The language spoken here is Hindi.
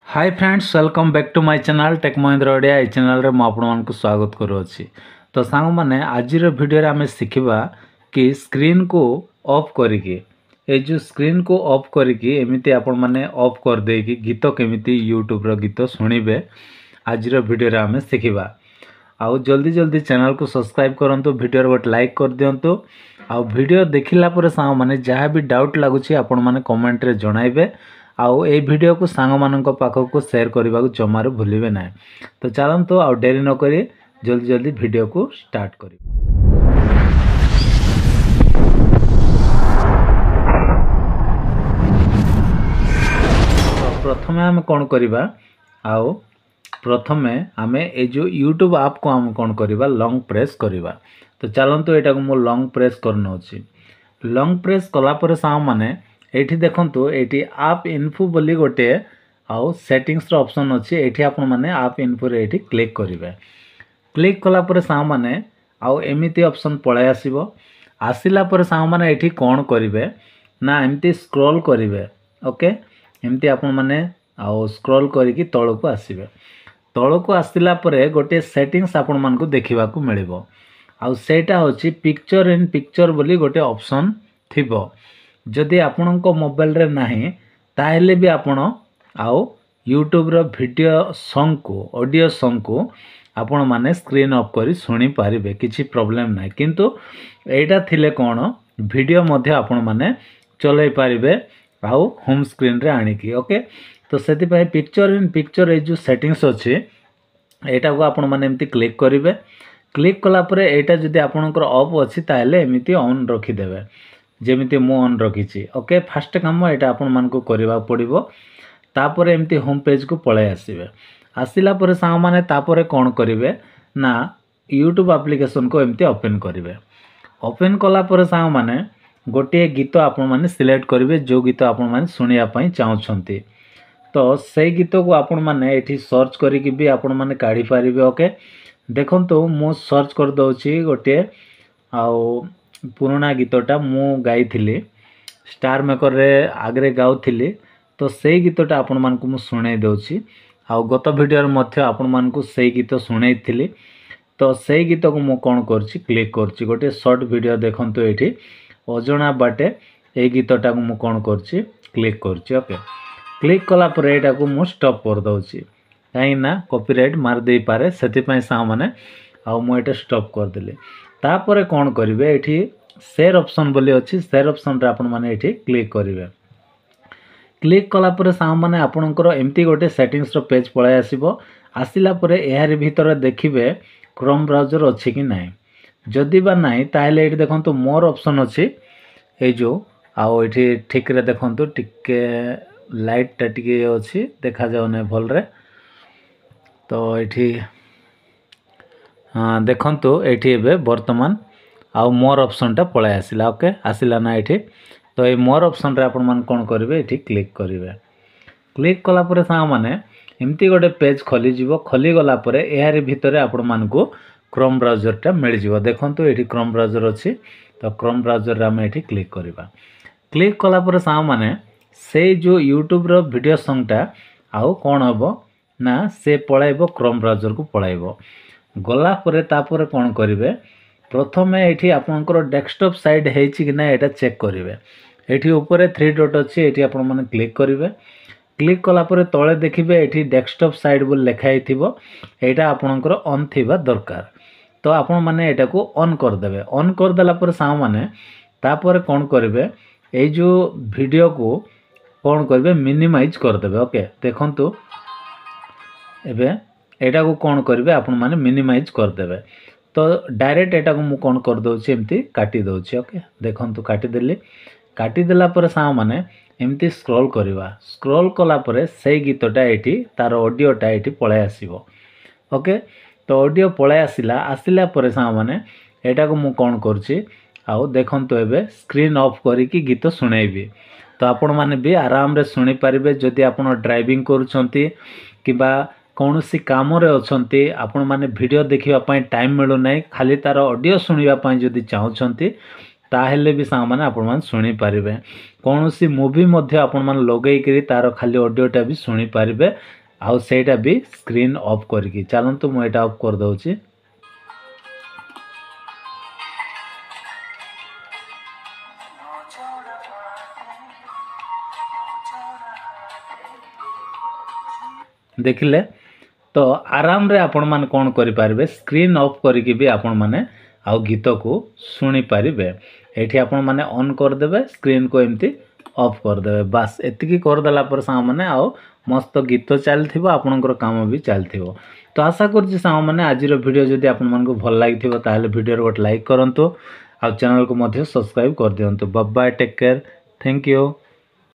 Hi friends welcome back to my channel tech Mahindra Odia. ये चैनल रे आपको स्वागत करुँची। तो सांग मैंने आज वीडियो आम शिखा कि स्क्रीन को ऑफ करिकी ये जो स्क्रीन को ऑफ करिकी एमती आपण मैंने ऑफ कर देकी गीत केमिति यूट्यूब रो गीत शुणिबे आज वीडियो आम शिखा। आउ जल्दी जल्दी चैनल को सब्सक्राइब करंतु, वीडियो गोटे लाइक कर दिंतु। आउ वीडियो देखिला पर सांग मैंने जहाँ भी डाउट लगुच आपण मैंने कमेंट रे जणाइबे। आउ ए वीडियो को सांग मानक पाखक को शेयर करने को जमार भूलिबे ना। तो चलतु आउ डेरी न करी जल्दी जल्दी वीडियो को स्टार्ट करी। तो प्रथमे आम कौन करवा आउ प्रथमे आम ए जो यूट्यूब ऐप को आम कौन करवा लॉन्ग प्रेस करवा। तो चलतु यहाँ को मुझे लॉन्ग प्रेस करना। लॉन्ग प्रेस कलापर सांग माने एठी देखंतु एठी आप इन्फो बोली गोटे आउ सेटिंग्स रो ऑप्शन अछि। एठी आपण माने आप इन्फो रे एठी क्लिक करिवे। क्लिक कला पर सांग माने आउ एमिति ऑप्शन पळे आसीबो। आसिला पर सांग माने एठी कोन करिवे ना एमिति स्क्रॉल करिवे। ओके एमिति आपण माने आउ स्क्रॉल करिकि तळको आसीबे। तळको आसिला परे गोटे सेटिंग्स आपण मानकु देखिबा को मिलिबो। आउ सेटा होछि पिक्चर इन पिक्चर बोली गोटे ऑप्शन थिबो। जदि आपण मोबाइल रे नाही ताहेले भी आपण आउ यूट्यूब रो वीडियो सॉन्ग को ऑडियो सॉन्ग को आपण माने स्क्रीन ऑफ करी सुनी पारिबे, किछि प्रॉब्लम नाही। किंतु एटा थिले कोन वीडियो मध्ये आपण माने चलै पारिबे आउ होम स्क्रीन रे आनी की। ओके तो सेति पय पिक्चर इन पिक्चर ए जो सेटिंग्स अछि एटा को आपण माने एम्ति क्लिक करिवे। क्लिक कला परे एटा जदि आपणकर ऑफ अछि ताहेले एमिति ऑन रखि देबे जेमिति मु ऑन रखिछि। ओके फास्ट काम एटा आपण मानको करबा पड़िबो। तापर एमती होम पेज को पळे आसीबे। आसिला परे सांग माने तापर कोन करिवे ना यूट्यूब एप्लीकेशन को एमती ओपन करिवे। ओपन कला परे सांग माने गोटे गीत आपण माने सिलेक्ट करिवे जो गीत आपण माने सुनिया पई चाहउछंती। तो सेई गीत को आपण माने एठी सर्च करिकि भी आपण माने काढी पारिबे। ओके देखंतु मु सर्च कर दउछि गोटे आउ पुराना गीतटा मु गाई थिली स्टार मेकर रे आगरे गाउथिली। तो सेई गीतटा आपण मानकु मु सुनै दउछि। आउ गत वीडियो रे मध्य आपण मानकु सेई गीत सुनै थिली। तो सेई गीत को मु कोन करछि क्लिक करछि गोटे शॉर्ट वीडियो देखंतु एठी अजणा बाटे ए गीतटा को मु कोन करछि क्लिक करछि। ओके क्लिक कला पर एटा को मु स्टॉप कर दउछि काई ना कॉपीराइट मार देई पारे सेति पई सा माने आउ मु एटा स्टॉप कर देले। तापर कौन करिवे एठी शेयर ऑप्शन बोली अछि। शेयर ऑप्शन रे आपण माने एठी क्लिक करिवे। क्लिक कला पर सा माने आपणकर एम्ति गोटे सेटिंग्स रो पेज पळे आसीबो। आसिला परे एहार भीतर देखिबे क्रोम ब्राउजर अछि कि नाही। जदि बा नाही ताहेले एठी देखंतु मोर ऑप्शन अछि ए जो आउ एठी ठीक रे देखंतु टिके लाइट टा टिके अछि देखा जाउ नै भल रे। तो एठी हाँ देखंतु एठी एबे वर्तमान आउ मोर ऑप्शन टा पळे आसिला। ओके आसिला ना एठी। तो ए मोर ऑप्शन रे आपण मान कोन करिवे एठी क्लिक करिवे। क्लिक कला परे सा माने एम्ति गोटे पेज खोली जिवो। खोली गला परे एहार भितरे आपण मान को क्रोम ब्राउजर टा मिल जिवो। देखंतु एठी क्रोम ब्राउजर अछि। तो क्रोम ब्राउजर रे हम एठी क्लिक करिवा। क्लिक कला परे सा माने से जो यूट्यूब रो वीडियो सॉन्ग टा आउ कोन हबो ना से पळाइबो क्रोम ब्राउजर को पळाइबो। गला परे तापर कोन करिवे प्रथमे एठी आपनकर डेस्कटॉप साइड हेछि कि ना एटा चेक करिवे। एठी ऊपर 3 डॉट अछि एठी आपण माने क्लिक करिवे। क्लिक कला परे तळे देखिबे एठी डेस्कटॉप साइड बोल लेखा हिथिबो। एटा आपनकर ऑन थिबा दरकार। तो आपण माने एटा को ऑन कर देबे। ऑन कर देला परे सा माने तापर कोन करिवे ए जो वीडियो को कोन करिवे मिनिमाइज कर देबे। ओके देखंतु एबे एटा को कोन करिवे आपण माने मिनिमाइज कर देबे। तो डायरेक्ट एटा को मु कोन कर दउछि एम्ति काटी दउछि। ओके देखंतु काटी देली। काटी देला परे सा माने एम्ति स्क्रॉल करबा। स्क्रॉल कला परे सेई गीतटा एठी तार ऑडियोटा एठी पळे आसीबो। ओके तो ऑडियो पळे आसिला। आसिला परे सा माने एटा को मु कोन करछि आउ देखंतु एबे स्क्रीन ऑफ करिकि गीत सुनाइबी। तो आपण माने भी आराम रे सुनी पारिबे। जदि आपण ड्राइविंग करूछंती किबा कौनसी काम रे अछंती आपण माने वीडियो देखिबा पई टाइम मिलु नै खाली तार ऑडियो सुनिबा पई जदि चाहउछंती ताहेले भी सांग माने आपण मान सुनी पारिबे कौन सी मूवी मध्य आपण मान लगेई करी तार खाली ऑडियोटा भी सुनी पारिबे आउ सेटा भी स्क्रीन ऑफ करके चलंतु मु एटा ऑफ कर दउची। देखिले तो आराम रे आपण मान कोन करि पारबे स्क्रीन ऑफ करके भी आपण माने आउ गीत को सुनी पारिबे एठी आपण माने ऑन कर देबे स्क्रीन को एमती ऑफ कर देबे बस एतिकी कर देला पर सा माने आउ मस्त गीत चलथिबो आपनकर काम भी चलथिबो। तो आशा करछि सा माने आजिर वीडियो जदि आपण मान को भल लागिथिबो ताले वीडियो रो गोट लाइक करंतु आ चैनल को मध्ये सब्सक्राइब कर दियंतु। Bye bye take care thank you.